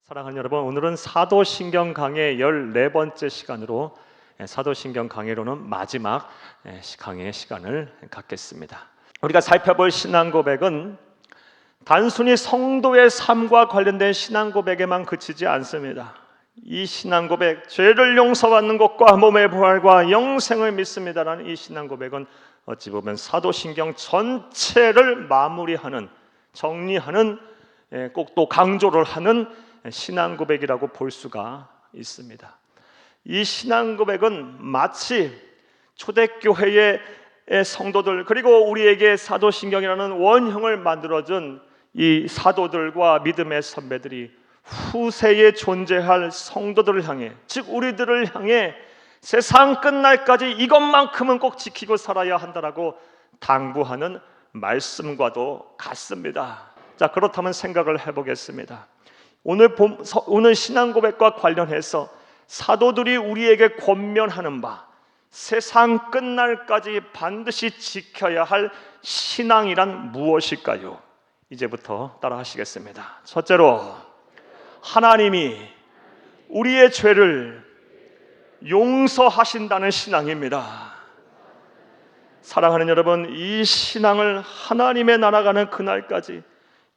사랑하는 여러분, 오늘은 사도신경 강의 14번째 시간으로 사도신경 강의로는 마지막 강의 시간을 갖겠습니다. 우리가 살펴볼 신앙 고백은 단순히 성도의 삶과 관련된 신앙 고백에만 그치지 않습니다. 이 신앙 고백, 죄를 용서받는 것과 몸의 부활과 영생을 믿습니다라는 이 신앙 고백은 어찌 보면 사도신경 전체를 마무리하는, 정리하는, 꼭 또 강조를 하는 신앙 고백이라고 볼 수가 있습니다. 이 신앙 고백은 마치 초대교회의 성도들, 그리고 우리에게 사도신경이라는 원형을 만들어준 이 사도들과 믿음의 선배들이 후세에 존재할 성도들을 향해, 즉 우리들을 향해 세상 끝날까지 이것만큼은 꼭 지키고 살아야 한다라고 당부하는 말씀과도 같습니다. 자, 그렇다면 생각을 해보겠습니다. 오늘 신앙 고백과 관련해서 사도들이 우리에게 권면하는 바, 세상 끝날까지 반드시 지켜야 할 신앙이란 무엇일까요? 이제부터 따라 하시겠습니다. 첫째로, 하나님이 우리의 죄를 용서하신다는 신앙입니다. 사랑하는 여러분, 이 신앙을 하나님의 나라 가는 그날까지,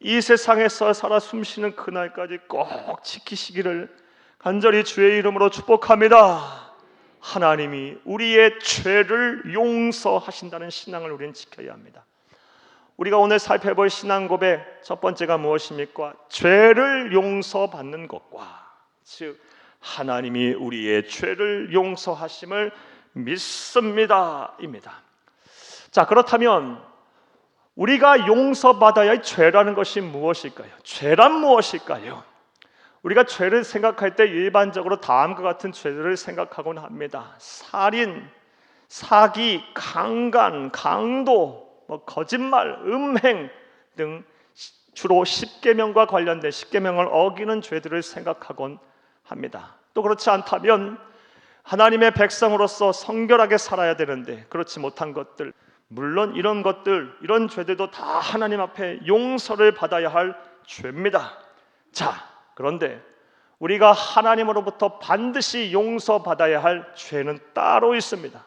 이 세상에서 살아 숨쉬는 그날까지 꼭 지키시기를 간절히 주의 이름으로 축복합니다. 하나님이 우리의 죄를 용서하신다는 신앙을 우리는 지켜야 합니다. 우리가 오늘 살펴볼 신앙 고백 첫 번째가 무엇입니까? 죄를 용서받는 것과, 즉 하나님이 우리의 죄를 용서하심을 믿습니다 입니다. 자, 그렇다면 우리가 용서받아야 할 죄라는 것이 무엇일까요? 죄란 무엇일까요? 우리가 죄를 생각할 때 일반적으로 다음과 같은 죄들을 생각하곤 합니다. 살인, 사기, 강간, 강도, 거짓말, 음행 등 주로 십계명과 관련된 십계명을 어기는 죄들을 생각하곤 합니다. 또 그렇지 않다면 하나님의 백성으로서 성결하게 살아야 되는데 그렇지 못한 것들, 물론 이런 것들, 이런 죄들도 다 하나님 앞에 용서를 받아야 할 죄입니다. 자, 그런데 우리가 하나님으로부터 반드시 용서받아야 할 죄는 따로 있습니다.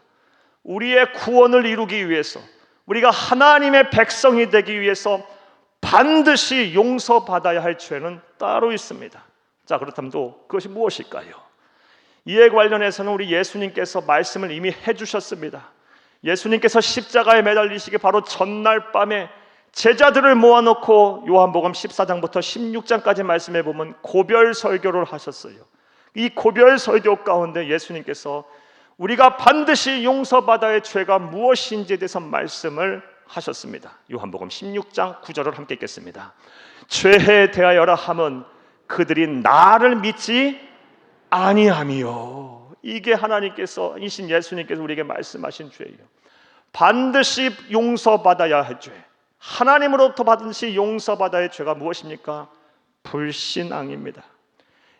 우리의 구원을 이루기 위해서, 우리가 하나님의 백성이 되기 위해서 반드시 용서받아야 할 죄는 따로 있습니다. 자, 그렇다면 또 그것이 무엇일까요? 이에 관련해서는 우리 예수님께서 말씀을 이미 해주셨습니다. 예수님께서 십자가에 매달리시기 바로 전날 밤에 제자들을 모아놓고 요한복음 14장부터 16장까지 말씀해 보면 고별 설교를 하셨어요. 이 고별 설교 가운데 예수님께서 우리가 반드시 용서받아야 할 죄가 무엇인지에 대해서 말씀을 하셨습니다. 요한복음 16장 9절을 함께 읽겠습니다. 죄에 대하여라 함은 그들이 나를 믿지 아니함이요. 이게 하나님께서, 이신 예수님께서 우리에게 말씀하신 죄예요. 반드시 용서받아야 할 죄, 하나님으로부터 반드시 용서받아야 할 죄가 무엇입니까? 불신앙입니다.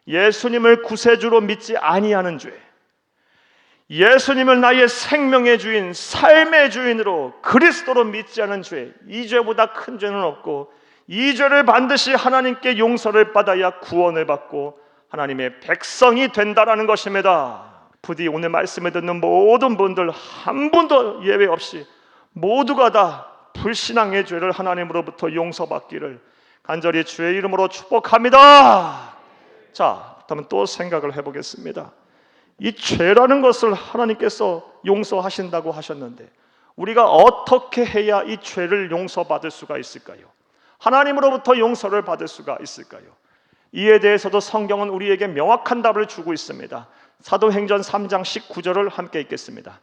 예수님을 구세주로 믿지 아니하는 죄, 예수님을 나의 생명의 주인, 삶의 주인으로 그리스도로 믿지 않은 죄, 이 죄보다 큰 죄는 없고 이 죄를 반드시 하나님께 용서를 받아야 구원을 받고 하나님의 백성이 된다라는 것입니다. 부디 오늘 말씀을 듣는 모든 분들 한 분도 예외 없이 모두가 다 불신앙의 죄를 하나님으로부터 용서받기를 간절히 주의 이름으로 축복합니다. 자, 그렇다면 또 생각을 해보겠습니다. 이 죄라는 것을 하나님께서 용서하신다고 하셨는데 우리가 어떻게 해야 이 죄를 용서받을 수가 있을까요? 하나님으로부터 용서를 받을 수가 있을까요? 이에 대해서도 성경은 우리에게 명확한 답을 주고 있습니다. 사도행전 3장 19절을 함께 읽겠습니다.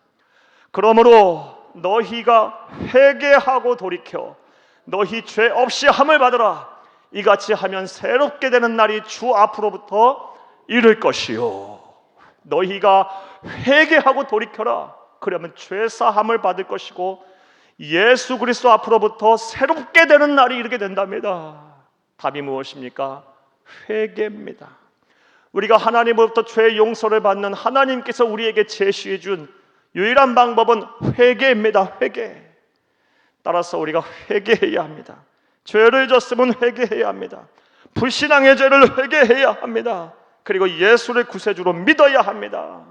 그러므로 너희가 회개하고 돌이켜 너희 죄 없이 함을 받으라. 이같이 하면 새롭게 되는 날이 주 앞으로부터 이를 것이요. 너희가 회개하고 돌이켜라. 그러면 죄 사함을 받을 것이고 예수 그리스도 앞으로부터 새롭게 되는 날이 이르게 된답니다. 답이 무엇입니까? 회개입니다. 우리가 하나님으로부터 죄 용서를 받는, 하나님께서 우리에게 제시해 준 유일한 방법은 회개입니다. 회개. 따라서 우리가 회개해야 합니다. 죄를 졌으면 회개해야 합니다. 불신앙의 죄를 회개해야 합니다. 그리고 예수를 구세주로 믿어야 합니다.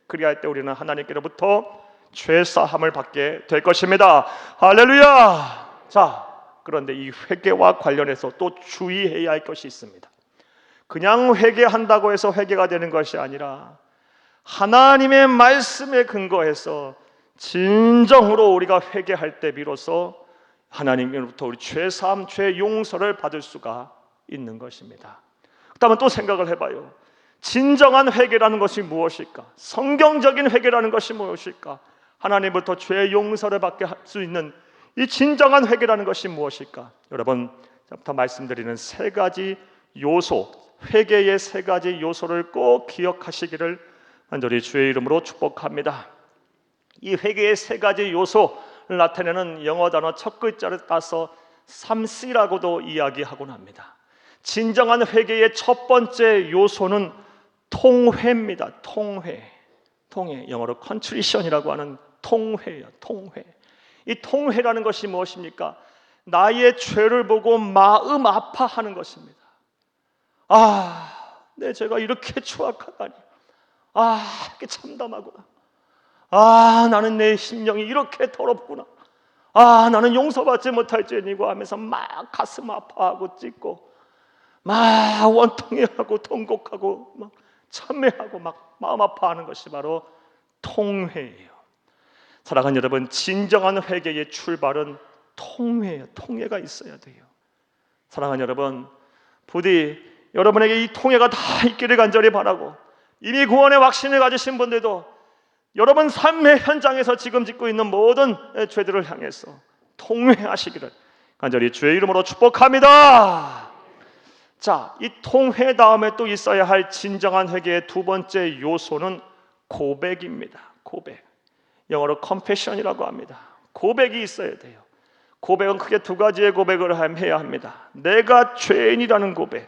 그리할 때 우리는 하나님께로부터 죄 사함을 받게 될 것입니다. 할렐루야. 자, 그런데 이 회개와 관련해서 또 주의해야 할 것이 있습니다. 그냥 회개한다고 해서 회개가 되는 것이 아니라 하나님의 말씀에 근거해서 진정으로 우리가 회개할 때 비로소 하나님으로부터 우리 죄 사함, 죄 용서를 받을 수가 있는 것입니다. 그다음에 또 생각을 해봐요. 진정한 회개라는 것이 무엇일까? 성경적인 회개라는 것이 무엇일까? 하나님부터 죄 용서를 받게 할 수 있는 이 진정한 회개라는 것이 무엇일까? 여러분, 부터 말씀드리는 세 가지 요소, 회개의 세 가지 요소를 꼭 기억하시기를 간절히 주의 이름으로 축복합니다. 이 회개의 세 가지 요소를 나타내는 영어 단어 첫 글자를 따서 3C라고도 이야기하곤 합니다. 진정한 회개의 첫 번째 요소는 통회입니다. 통회, 영어로 contrition이라고 하는 통회예요. 통회. 이 통회라는 것이 무엇입니까? 나의 죄를 보고 마음 아파하는 것입니다. 내 죄가 이렇게 추악하다니. 이렇게 참담하구나. 나는 내 심령이 이렇게 더럽구나. 나는 용서받지 못할 죄이고 하면서 막 가슴 아파하고 찢고 막 원통해하고 통곡하고 막 참회하고 막 마음 아파하는 것이 바로 통회예요. 사랑하는 여러분, 진정한 회개의 출발은 통회예요. 통회가 있어야 돼요. 사랑하는 여러분, 부디 여러분에게 이 통회가 다 있기를 간절히 바라고, 이미 구원의 확신을 가지신 분들도 여러분 삶의 현장에서 지금 짓고 있는 모든 죄들을 향해서 통회하시기를 간절히 주의 이름으로 축복합니다. 자, 이 통회 다음에 또 있어야 할 진정한 회개의 두 번째 요소는 고백입니다. 고백. 영어로 confession이라고 합니다. 고백이 있어야 돼요. 고백은 크게 두 가지의 고백을 해야 합니다. 내가 죄인이라는 고백,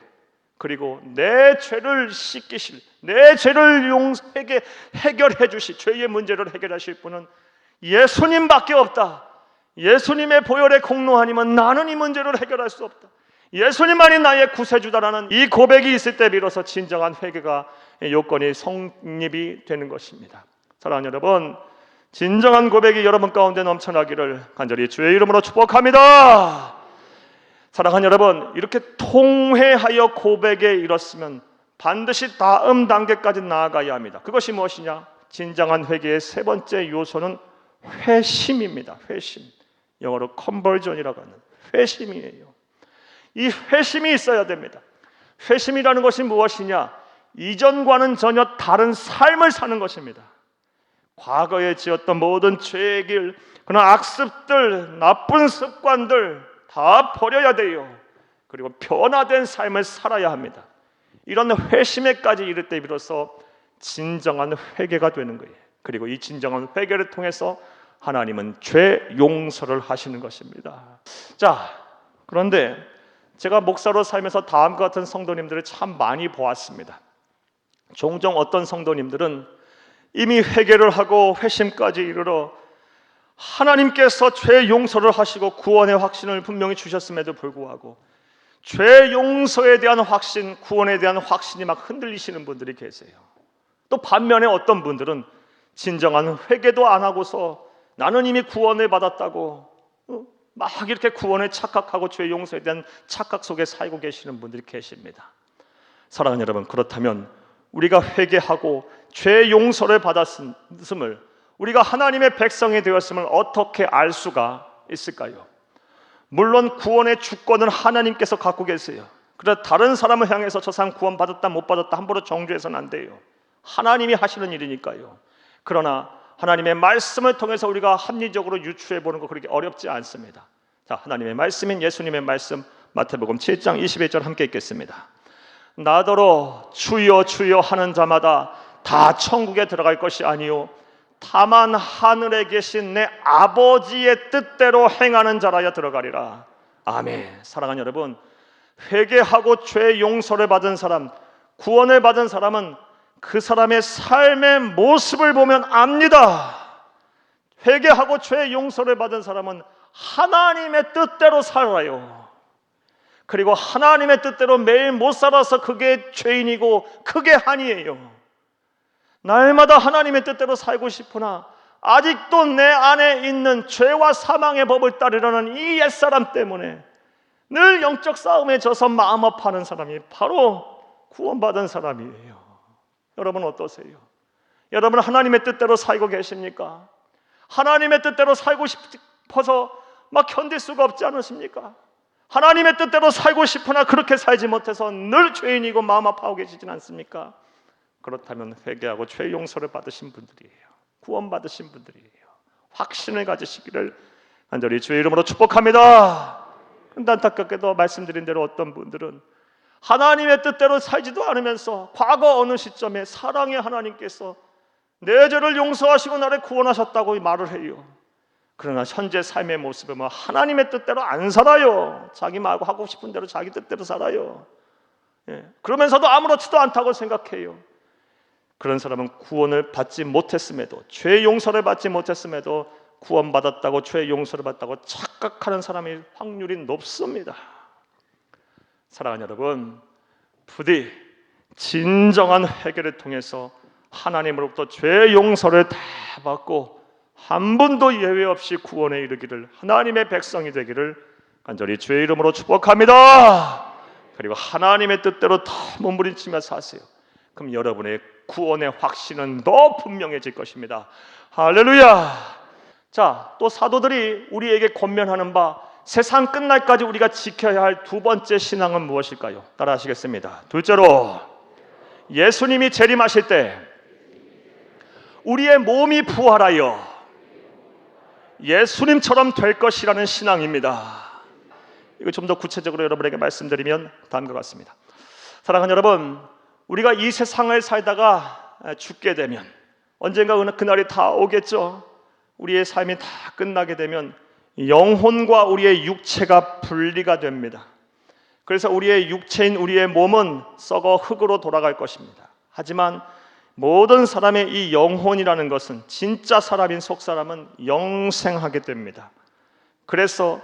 그리고 내 죄를 씻기실, 내 죄를 해결해 주실, 죄의 문제를 해결하실 분은 예수님밖에 없다. 예수님의 보혈의 공로 아니면 나는 이 문제를 해결할 수 없다. 예수님만이 나의 구세주다라는 이 고백이 있을 때 비로소 진정한 회개가 요건이 성립이 되는 것입니다. 사랑하는 여러분, 진정한 고백이 여러분 가운데 넘쳐나기를 간절히 주의 이름으로 축복합니다. 사랑하는 여러분, 이렇게 통회하여 고백에 이뤘으면 반드시 다음 단계까지 나아가야 합니다. 그것이 무엇이냐? 진정한 회개의 세 번째 요소는 회심입니다. 회심. 영어로 conversion이라고 하는 회심이에요. 이 회심이 있어야 됩니다. 회심이라는 것이 무엇이냐? 이전과는 전혀 다른 삶을 사는 것입니다. 과거에 지었던 모든 죄의 길, 그런 악습들, 나쁜 습관들 다 버려야 돼요. 그리고 변화된 삶을 살아야 합니다. 이런 회심에까지 이를 때 비로소 진정한 회개가 되는 거예요. 그리고 이 진정한 회개를 통해서 하나님은 죄 용서를 하시는 것입니다. 자, 그런데 제가 목사로 살면서 다음과 같은 성도님들을 참 많이 보았습니다. 종종 어떤 성도님들은 이미 회개를 하고 회심까지 이르러 하나님께서 죄 용서를 하시고 구원의 확신을 분명히 주셨음에도 불구하고 죄 용서에 대한 확신, 구원에 대한 확신이 막 흔들리시는 분들이 계세요. 또 반면에 어떤 분들은 진정한 회개도 안 하고서 나는 이미 구원을 받았다고 막 이렇게 구원에 착각하고 죄 용서에 대한 착각 속에 살고 계시는 분들이 계십니다. 사랑하는 여러분, 그렇다면 우리가 회개하고 죄 용서를 받았음을, 우리가 하나님의 백성이 되었음을 어떻게 알 수가 있을까요? 물론 구원의 주권은 하나님께서 갖고 계세요. 그래서 다른 사람을 향해서 저 사람 구원 받았다 못 받았다 함부로 정죄해서는 안 돼요. 하나님이 하시는 일이니까요. 그러나 하나님의 말씀을 통해서 우리가 합리적으로 유추해 보는 거 그렇게 어렵지 않습니다. 자, 하나님의 말씀인 예수님의 말씀, 마태복음 7장 21절 함께 읽겠습니다. 나더러 주여 주여 하는 자마다 다 천국에 들어갈 것이 아니요 다만 하늘에 계신 내 아버지의 뜻대로 행하는 자라야 들어가리라. 아멘. 사랑하는 여러분, 회개하고 죄 용서를 받은 사람, 구원을 받은 사람은 그 사람의 삶의 모습을 보면 압니다. 회개하고 죄 용서를 받은 사람은 하나님의 뜻대로 살아요. 그리고 하나님의 뜻대로 매일 못 살아서 그게 죄인이고 그게 한이에요. 날마다 하나님의 뜻대로 살고 싶으나 아직도 내 안에 있는 죄와 사망의 법을 따르려는 이 옛사람 때문에 늘 영적 싸움에 져서 마음 아파하는 사람이 바로 구원받은 사람이에요. 여러분 어떠세요? 여러분 하나님의 뜻대로 살고 계십니까? 하나님의 뜻대로 살고 싶어서 막 견딜 수가 없지 않으십니까? 하나님의 뜻대로 살고 싶으나 그렇게 살지 못해서 늘 죄인이고 마음 아파하고 계시진 않습니까? 그렇다면 회개하고 죄 용서를 받으신 분들이에요. 구원받으신 분들이에요. 확신을 가지시기를 간절히 주의 이름으로 축복합니다. 그런데 안타깝게도 말씀드린 대로 어떤 분들은 하나님의 뜻대로 살지도 않으면서 과거 어느 시점에 사랑의 하나님께서 내 죄를 용서하시고 나를 구원하셨다고 말을 해요. 그러나 현재 삶의 모습은 하나님의 뜻대로 안 살아요. 자기 말고 하고 싶은 대로 자기 뜻대로 살아요. 그러면서도 아무렇지도 않다고 생각해요. 그런 사람은 구원을 받지 못했음에도, 죄 용서를 받지 못했음에도 구원받았다고 죄 용서를 받았다고 착각하는 사람의 확률이 높습니다. 사랑하는 여러분, 부디 진정한 회개를 통해서 하나님으로부터 죄 용서를 다 받고 한 분도 예외 없이 구원에 이르기를, 하나님의 백성이 되기를 간절히 주의 이름으로 축복합니다. 그리고 하나님의 뜻대로 더 몸부림치며 사세요. 그럼 여러분의 구원의 확신은 더 분명해질 것입니다. 할렐루야. 자, 또 사도들이 우리에게 권면하는 바, 세상 끝날까지 우리가 지켜야 할 두 번째 신앙은 무엇일까요? 따라 하시겠습니다. 둘째로, 예수님이 재림하실 때 우리의 몸이 부활하여 예수님처럼 될 것이라는 신앙입니다. 이거 좀 더 구체적으로 여러분에게 말씀드리면 다음과 같습니다. 사랑하는 여러분, 우리가 이 세상을 살다가 죽게 되면 언젠가 그날이 다 오겠죠. 우리의 삶이 다 끝나게 되면 영혼과 우리의 육체가 분리가 됩니다. 그래서 우리의 육체인 우리의 몸은 썩어 흙으로 돌아갈 것입니다. 하지만 모든 사람의 이 영혼이라는 것은, 진짜 사람인 속사람은 영생하게 됩니다. 그래서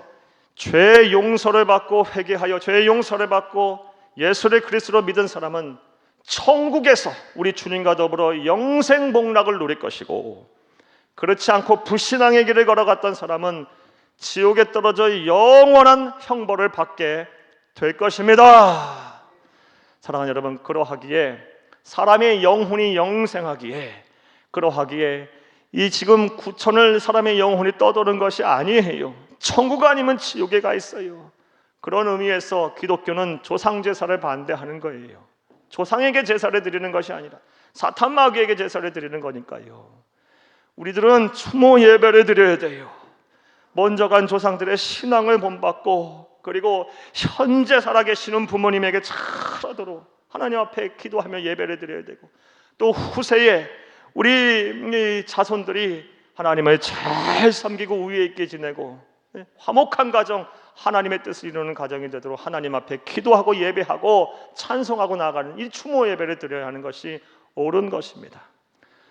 죄 용서를 받고 회개하여 죄 용서를 받고 예수를 그리스도로 믿은 사람은 천국에서 우리 주님과 더불어 영생 복락을 누릴 것이고, 그렇지 않고 불신앙의 길을 걸어갔던 사람은 지옥에 떨어져 영원한 형벌을 받게 될 것입니다. 사랑하는 여러분, 그러하기에 사람의 영혼이 영생하기에, 그러하기에 이 지금 구천을 사람의 영혼이 떠도는 것이 아니에요. 천국 아니면 지옥에 가 있어요. 그런 의미에서 기독교는 조상제사를 반대하는 거예요. 조상에게 제사를 드리는 것이 아니라 사탄 마귀에게 제사를 드리는 거니까요. 우리들은 추모 예배를 드려야 돼요. 먼저 간 조상들의 신앙을 본받고, 그리고 현재 살아계시는 부모님에게 잘하도록 하나님 앞에 기도하며 예배를 드려야 되고, 또 후세에 우리 자손들이 하나님을 잘 섬기고 우위에 있게 지내고 화목한 가정, 하나님의 뜻을 이루는 가정이 되도록 하나님 앞에 기도하고 예배하고 찬송하고 나아가는 이 추모 예배를 드려야 하는 것이 옳은 것입니다.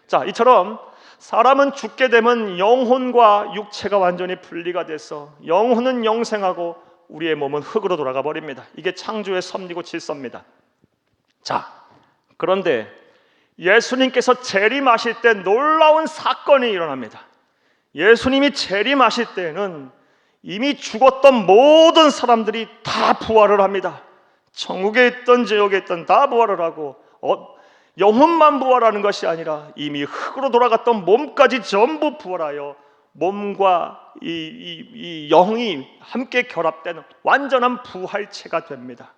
자, 이처럼 사람은 죽게 되면 영혼과 육체가 완전히 분리가 돼서 영혼은 영생하고 우리의 몸은 흙으로 돌아가 버립니다. 이게 창조의 섭리고 질서입니다. 자, 그런데 예수님께서 재림하실 때 놀라운 사건이 일어납니다. 예수님이 재림하실 때는 이미 죽었던 모든 사람들이 다 부활을 합니다. 천국에 있던 지옥에 있던 다 부활을 하고, 영혼만 부활하는 것이 아니라 이미 흙으로 돌아갔던 몸까지 전부 부활하여 몸과 이 영이 함께 결합되는 완전한 부활체가 됩니다.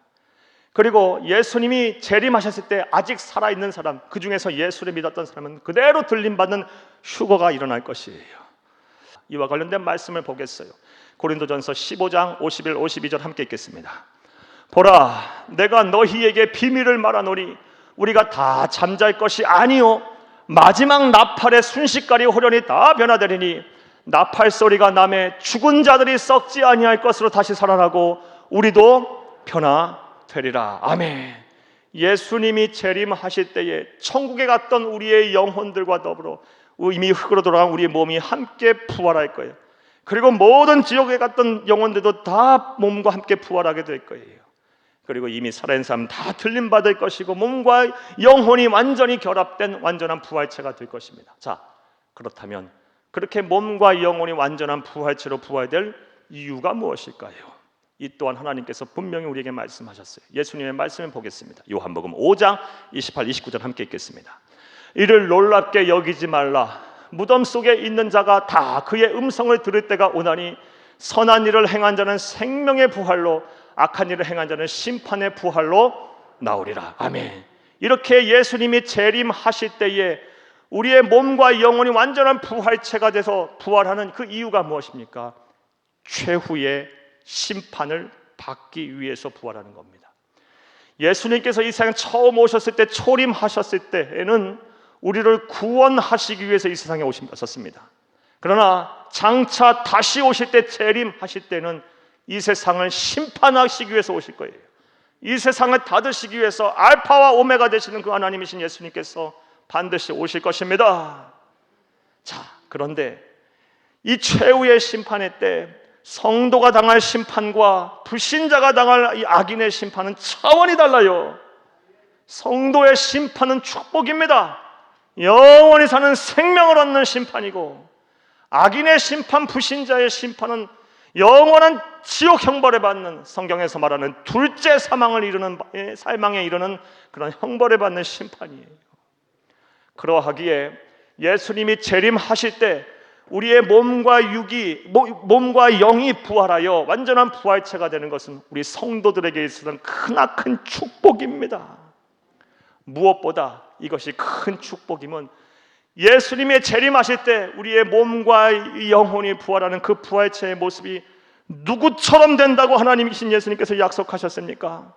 그리고 예수님이 재림하셨을 때 아직 살아있는 사람, 그 중에서 예수를 믿었던 사람은 그대로 들림받는 휴거가 일어날 것이에요. 이와 관련된 말씀을 보겠어요. 고린도전서 15장 51, 52절 함께 읽겠습니다. 보라, 내가 너희에게 비밀을 말하노니 우리가 다 잠잘 것이 아니요 마지막 나팔의 순식간에 호련히 다 변화되리니 나팔 소리가 나매 죽은 자들이 썩지 아니할 것으로 다시 살아나고 우리도 변화되리라. 아멘. 예수님이 재림하실 때에 천국에 갔던 우리의 영혼들과 더불어 이미 흙으로 돌아간 우리의 몸이 함께 부활할 거예요. 그리고 모든 지옥에 갔던 영혼들도 다 몸과 함께 부활하게 될 거예요. 그리고 이미 살아있는 사람 다 들림받을 것이고 몸과 영혼이 완전히 결합된 완전한 부활체가 될 것입니다. 자, 그렇다면 그렇게 몸과 영혼이 완전한 부활체로 부활될 이유가 무엇일까요? 이 또한 하나님께서 분명히 우리에게 말씀하셨어요. 예수님의 말씀을 보겠습니다. 요한복음 5장 28, 29절 함께 읽겠습니다. 이를 놀랍게 여기지 말라. 무덤 속에 있는 자가 다 그의 음성을 들을 때가 오나니 선한 일을 행한 자는 생명의 부활로 악한 일을 행한 자는 심판의 부활로 나오리라. 아멘. 이렇게 예수님이 재림하실 때에 우리의 몸과 영혼이 완전한 부활체가 돼서 부활하는 그 이유가 무엇입니까? 최후의 심판을 받기 위해서 부활하는 겁니다. 예수님께서 이 세상에 처음 오셨을 때, 초림하셨을 때에는 우리를 구원하시기 위해서 이 세상에 오셨습니다. 그러나 장차 다시 오실 때, 재림하실 때는 이 세상을 심판하시기 위해서 오실 거예요. 이 세상을 닫으시기 위해서 알파와 오메가 되시는 그 하나님이신 예수님께서 반드시 오실 것입니다. 자, 그런데 이 최후의 심판의 때 성도가 당할 심판과 불신자가 당할 이 악인의 심판은 차원이 달라요. 성도의 심판은 축복입니다. 영원히 사는 생명을 얻는 심판이고, 악인의 심판, 불신자의 심판은 영원한 지옥 형벌을 받는, 성경에서 말하는 둘째 사망을 이루는, 살망에 이르는 그런 형벌을 받는 심판이에요. 그러하기에 예수님이 재림하실 때 우리의 몸과 영이 부활하여 완전한 부활체가 되는 것은 우리 성도들에게 있어서는 크나큰 축복입니다. 무엇보다 이것이 큰 축복임은 예수님의 재림하실 때 우리의 몸과 영혼이 부활하는 그 부활체의 모습이 누구처럼 된다고 하나님이신 예수님께서 약속하셨습니까?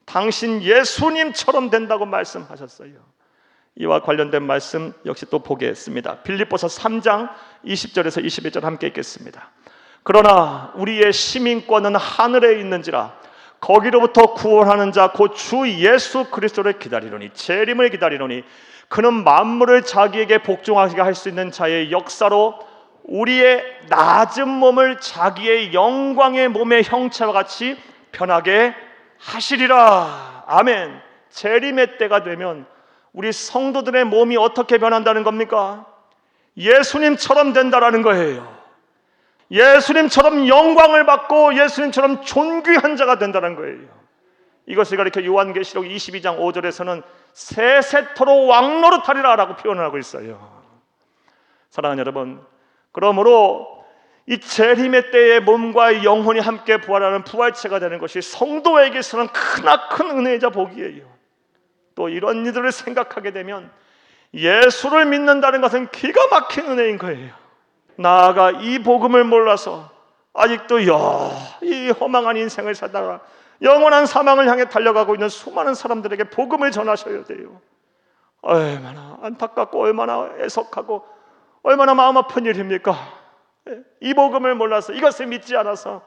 당신 예수님처럼 된다고 말씀하셨어요. 이와 관련된 말씀 역시 또 보겠습니다. 빌립보서 3장 20절에서 21절 함께 읽겠습니다. 그러나 우리의 시민권은 하늘에 있는지라 거기로부터 구원하는 자 곧 주 예수 그리스도를 기다리노니, 재림을 기다리노니 그는 만물을 자기에게 복종하게 할 수 있는 자의 역사로 우리의 낮은 몸을 자기의 영광의 몸의 형체와 같이 변하게 하시리라. 아멘. 재림의 때가 되면 우리 성도들의 몸이 어떻게 변한다는 겁니까? 예수님처럼 된다라는 거예요. 예수님처럼 영광을 받고 예수님처럼 존귀한 자가 된다는 거예요. 이것을 가리켜 요한계시록 22장 5절에서는 세세토록 왕노릇하리라 라고 표현을 하고 있어요. 사랑하는 여러분, 그러므로 이 재림의 때에 몸과 영혼이 함께 부활하는 부활체가 되는 것이 성도에게서는 크나큰 은혜이자 복이에요. 또 이런 이들을 생각하게 되면 예수를 믿는다는 것은 기가 막힌 은혜인 거예요. 나아가 이 복음을 몰라서 아직도 이 허망한 인생을 살다가 영원한 사망을 향해 달려가고 있는 수많은 사람들에게 복음을 전하셔야 돼요. 얼마나 안타깝고 얼마나 애석하고 얼마나 마음 아픈 일입니까? 이 복음을 몰라서, 이것을 믿지 않아서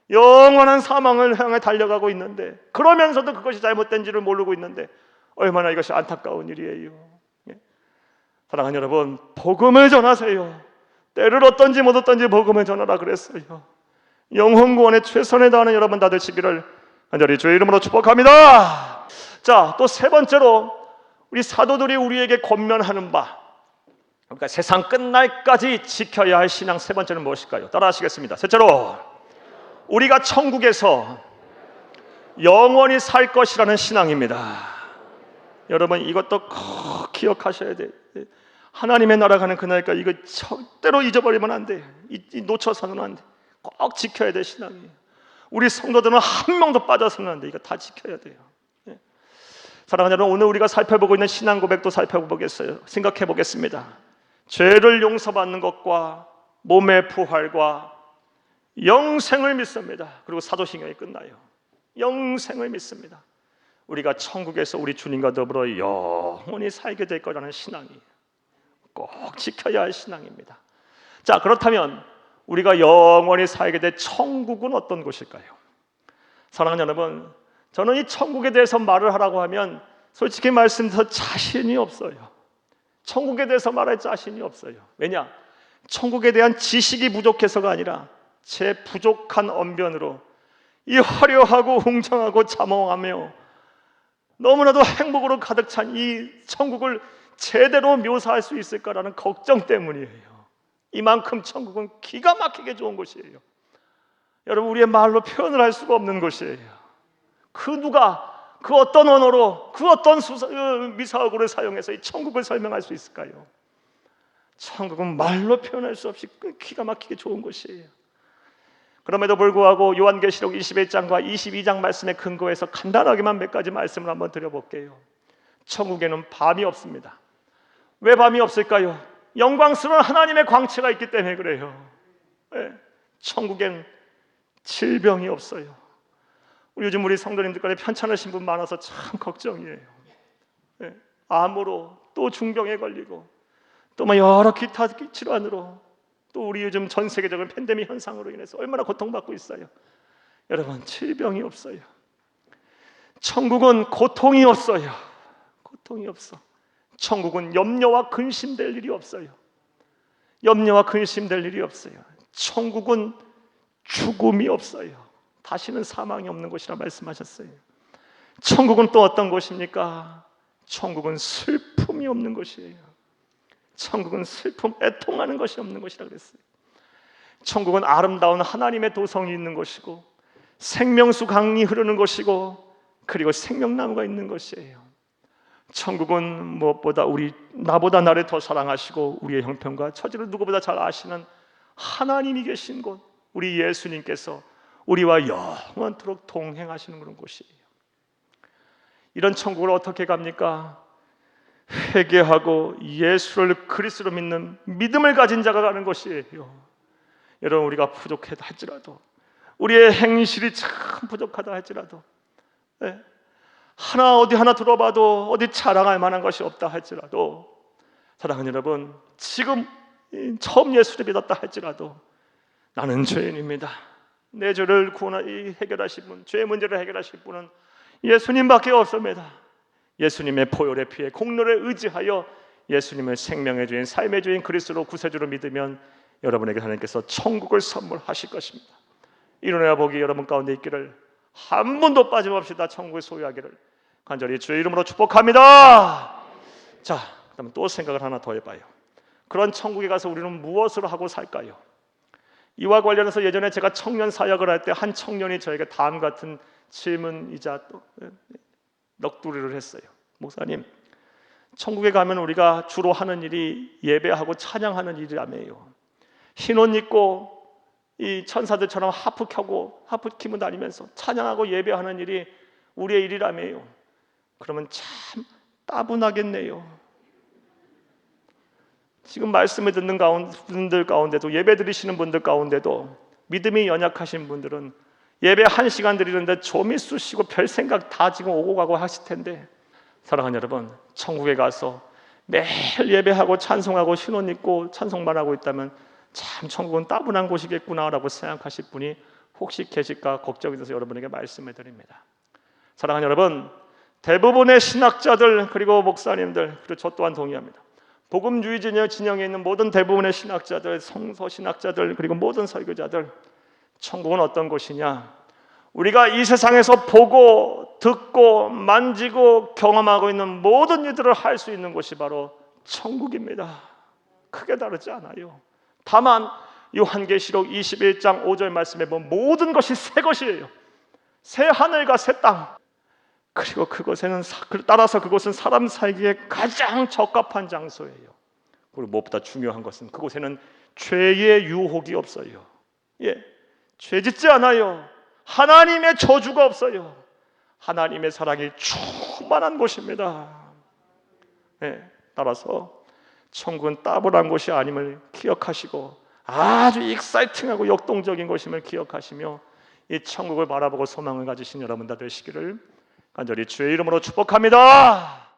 영원한 사망을 향해 달려가고 있는데, 그러면서도 그것이 잘못된지를 모르고 있는데 얼마나 이것이 안타까운 일이에요. 사랑하는 여러분, 복음을 전하세요. 때를 얻든지 못 얻든지 복음을 전하라 그랬어요. 영혼 구원에 최선을 다하는 여러분 다 되시기를 간절히 주의 이름으로 축복합니다. 자, 또 세 번째로 우리 사도들이 우리에게 권면하는 바, 그러니까 세상 끝날까지 지켜야 할 신앙 세 번째는 무엇일까요? 따라 하시겠습니다. 셋째로, 우리가 천국에서 영원히 살 것이라는 신앙입니다. 여러분, 이것도 꼭 기억하셔야 돼요. 하나님의 나라 가는 그날까지 이거 절대로 잊어버리면 안 돼. 놓쳐서는 안 돼. 꼭 지켜야 될 신앙이에요. 우리 성도들은 한 명도 빠져서는 안 돼. 이거 다 지켜야 돼요. 사랑하는 여러분, 오늘 우리가 살펴보고 있는 신앙 고백도 살펴보겠어요. 생각해 보겠습니다. 죄를 용서받는 것과 몸의 부활과 영생을 믿습니다. 그리고 사도신경이 끝나요. 영생을 믿습니다. 우리가 천국에서 우리 주님과 더불어 영원히 살게 될 거라는 신앙이에요. 꼭 지켜야 할 신앙입니다. 자, 그렇다면 우리가 영원히 살게 될 천국은 어떤 곳일까요? 사랑하는 여러분, 저는 이 천국에 대해서 말을 하라고 하면 솔직히 말씀드려서 자신이 없어요. 천국에 대해서 말할 자신이 없어요. 왜냐? 천국에 대한 지식이 부족해서가 아니라 제 부족한 언변으로 이 화려하고 웅장하고 장엄하며 너무나도 행복으로 가득 찬 이 천국을 제대로 묘사할 수 있을까라는 걱정 때문이에요. 이만큼 천국은 기가 막히게 좋은 곳이에요. 여러분, 우리의 말로 표현을 할 수가 없는 곳이에요. 그 누가 그 어떤 언어로 그 어떤 미사어구를 사용해서 이 천국을 설명할 수 있을까요? 천국은 말로 표현할 수 없이 기가 막히게 좋은 곳이에요. 그럼에도 불구하고 요한계시록 21장과 22장 말씀에 근거해서 간단하게만 몇 가지 말씀을 한번 드려볼게요. 천국에는 밤이 없습니다. 왜 밤이 없을까요? 영광스러운 하나님의 광채가 있기 때문에 그래요. 네. 천국엔 질병이 없어요. 요즘 우리 성도님들 간에 편찮으신 분 많아서 참 걱정이에요. 네. 암으로 또 중병에 걸리고 또 여러 기타 질환으로 또 우리 요즘 전 세계적인 팬데믹 현상으로 인해서 얼마나 고통받고 있어요. 여러분, 질병이 없어요. 천국은 고통이 없어요. 고통이 없어. 천국은 염려와 근심될 일이 없어요. 염려와 근심될 일이 없어요. 천국은 죽음이 없어요. 다시는 사망이 없는 곳이라 말씀하셨어요. 천국은 또 어떤 곳입니까? 천국은 슬픔이 없는 곳이에요. 천국은 슬픔, 애통하는 것이 없는 곳이라 그랬어요. 천국은 아름다운 하나님의 도성이 있는 곳이고 생명수 강이 흐르는 곳이고 그리고 생명나무가 있는 곳이에요. 천국은 무엇보다 나보다 나를 더 사랑하시고 우리의 형편과 처지를 누구보다 잘 아시는 하나님이 계신 곳, 우리 예수님께서 우리와 영원토록 동행하시는 그런 곳이에요. 이런 천국을 어떻게 갑니까? 회개하고 예수를 그리스도로 믿는 믿음을 가진 자가 가는 것이에요. 여러분, 우리가 부족하다 할지라도, 우리의 행실이 참 부족하다 할지라도, 어디 하나 들어봐도 어디 자랑할 만한 것이 없다 할지라도, 사랑하는 여러분, 지금 처음 예수를 믿었다 할지라도 나는 죄인입니다. 내 죄를 해결하실 분, 죄의 문제를 해결하실 분은 예수님밖에 없습니다. 예수님의 보혈의 피에 공로에 의지하여 예수님을 생명의 주인, 삶의 주인 그리스도 구세주로 믿으면 여러분에게 하나님께서 천국을 선물하실 것입니다. 이룬의 복이 여러분 가운데 있기를, 한 번도 빠짐없이 다 천국을 소유하기를 간절히 주의 이름으로 축복합니다. 자, 그럼 또 생각을 하나 더 해봐요. 그런 천국에 가서 우리는 무엇을 하고 살까요? 이와 관련해서 예전에 제가 청년 사역을 할 때 한 청년이 저에게 다음 같은 질문이자 또 넋두리를 했어요. 목사님, 천국에 가면 우리가 주로 하는 일이 예배하고 찬양하는 일이라며요. 흰 옷 입고 이 천사들처럼 하프 키고 다니면서 찬양하고 예배하는 일이 우리의 일이라며요. 그러면 참 따분하겠네요. 지금 말씀을 듣는 분들 가운데도, 예배 드리시는 분들 가운데도 믿음이 연약하신 분들은 예배 1시간 드리는데 좀이 쑤시고 별 생각 다 지금 오고 가고 하실 텐데, 사랑하는 여러분, 천국에 가서 매일 예배하고 찬송하고 흰 옷 입고 찬송만 하고 있다면 참 천국은 따분한 곳이겠구나라고 생각하실 분이 혹시 계실까 걱정이 돼서 여러분에게 말씀을 드립니다. 사랑하는 여러분, 대부분의 신학자들 그리고 목사님들, 그리고 저 또한 동의합니다. 복음주의 진영에 있는 모든 대부분의 신학자들, 성서 신학자들 그리고 모든 설교자들, 천국은 어떤 곳이냐? 우리가 이 세상에서 보고 듣고 만지고 경험하고 있는 모든 일들을 할 수 있는 곳이 바로 천국입니다. 크게 다르지 않아요. 다만 요한계시록 21장 5절 말씀에 보면 모든 것이 새 것이에요. 새 하늘과 새 땅, 그리고 따라서 그곳은 사람 살기에 가장 적합한 장소예요. 그리고 무엇보다 중요한 것은 그곳에는 죄의 유혹이 없어요. 죄 짓지 않아요. 하나님의 저주가 없어요. 하나님의 사랑이 충만한 곳입니다. 따라서 천국은 따분한 곳이 아님을 기억하시고 아주 익사이팅하고 역동적인 곳임을 기억하시며 이 천국을 바라보고 소망을 가지신 여러분 다 되시기를 간절히 주의 이름으로 축복합니다.